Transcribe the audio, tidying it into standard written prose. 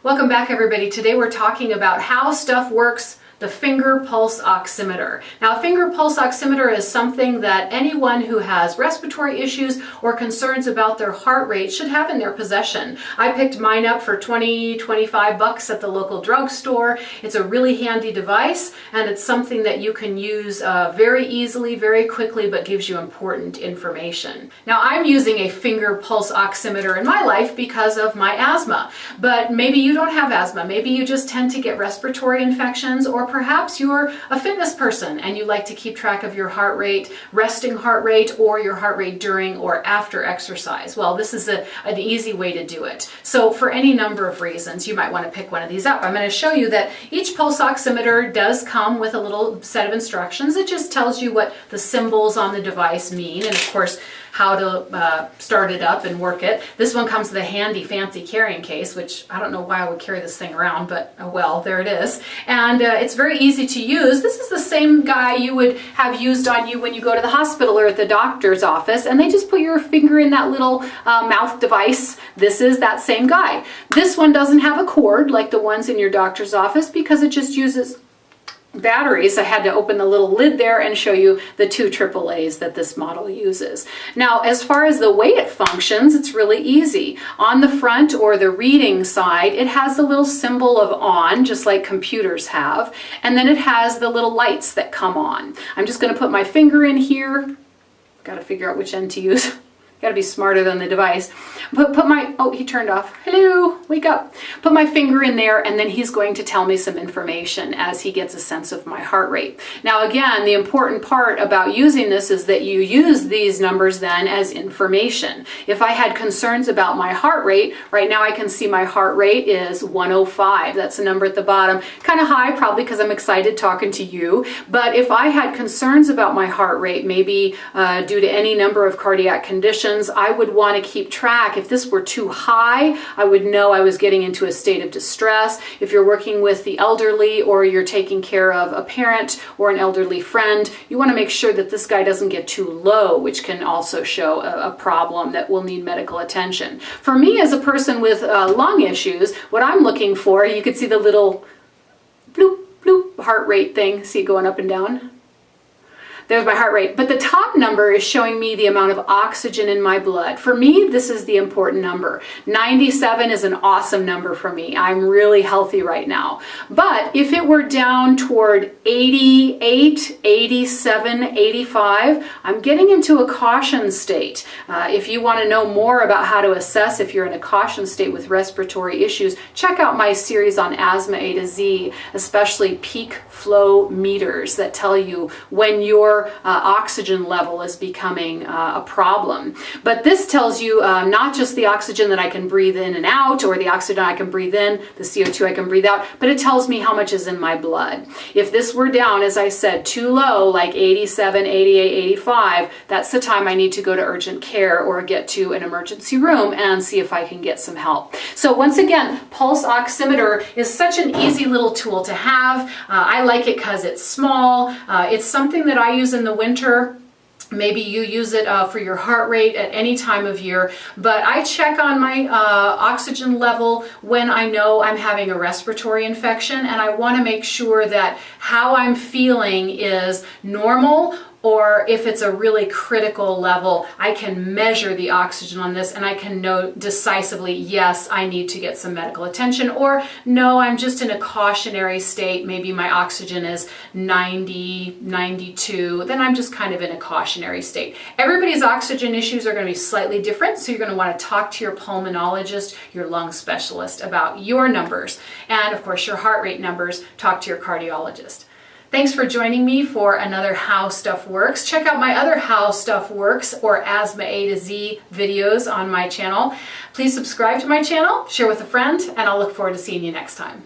Welcome back, everybody. Today we're talking about how stuff works, the finger pulse oximeter. Now, a finger pulse oximeter is something that anyone who has respiratory issues or concerns about their heart rate should have in their possession. I picked mine up for $20-25 at the local drugstore. It's a really handy device, and it's something that you can use very easily, very quickly, but gives you important information. Now, I'm using a finger pulse oximeter in my life because of my asthma, but maybe you don't have asthma. Maybe you just tend to get respiratory infections, or perhaps you're a fitness person and you like to keep track of your heart rate, resting heart rate, or your heart rate during or after exercise. Well, this is an easy way to do it. So for any number of reasons, you might want to pick one of these up. I'm going to show you that each pulse oximeter does come with a little set of instructions. It just tells you what the symbols on the device mean, and of course, how to start it up and work it. This one comes with a handy, fancy carrying case, which I don't know why I would carry this thing around, but oh well, there it is. And it's very easy to use. This is the same guy you would have used on you when you go to the hospital or at the doctor's office, and they just put your finger in that little mouth device. This is that same guy. This one doesn't have a cord like the ones in your doctor's office because it just uses batteries. I had to open the little lid there and show you the two AAAs that this model uses. Now, as far as the way it functions, it's really easy. On the front or the reading side, it has the little symbol of on, just like computers have, and then it has the little lights that come on. I'm just going to put my finger in here. Got to figure out which end to use. Got to be smarter than the device. Put my, oh, he turned off. Hello, wake up. Put my finger in there, and then he's going to tell me some information as he gets a sense of my heart rate. Now, again, the important part about using this is that you use these numbers then as information. If I had concerns about my heart rate, right now I can see my heart rate is 105. That's a number at the bottom. Kind of high, probably because I'm excited talking to you. But if I had concerns about my heart rate, maybe due to any number of cardiac conditions, I would want to keep track. If this were too high, I would know I was getting into a state of distress. If you're working with the elderly or you're taking care of a parent or an elderly friend, you want to make sure that this guy doesn't get too low, which can also show a problem that will need medical attention. For me, as a person with lung issues, what I'm looking for, you could see the little bloop, bloop heart rate thing. See it going up and down? There's my heart rate. But the top number is showing me the amount of oxygen in my blood. For me, this is the important number. 97 is an awesome number for me. I'm really healthy right now. But if it were down toward 88, 87, 85, I'm getting into a caution state. If you want to know more about how to assess if you're in a caution state with respiratory issues, check out my series on asthma A to Z, especially peak flow meters that tell you when your oxygen level is becoming a problem. But this tells you not just the oxygen that I can breathe in and out, or the oxygen I can breathe in, the CO2 I can breathe out, but it tells me how much is in my blood. If this were down, as I said, too low, like 87, 88, 85, that's the time I need to go to urgent care or get to an emergency room and see if I can get some help. So once again, pulse oximeter is such an easy little tool to have. I like it because it's small. It's something that I use in the winter. Maybe you use it for your heart rate at any time of year, but I check on my oxygen level when I know I'm having a respiratory infection, and I want to make sure that how I'm feeling is normal, or if it's a really critical level, I can measure the oxygen on this and I can know decisively, yes, I need to get some medical attention, or no, I'm just in a cautionary state. Maybe my oxygen is 90, 92, then I'm just kind of in a cautionary state. Everybody's oxygen issues are going to be slightly different, so you're going to want to talk to your pulmonologist, your lung specialist about your numbers, and of course your heart rate numbers. Talk to your cardiologist. Thanks for joining me for another How Stuff Works. Check out my other How Stuff Works or Asthma A to Z videos on my channel. Please subscribe to my channel, share with a friend, and I'll look forward to seeing you next time.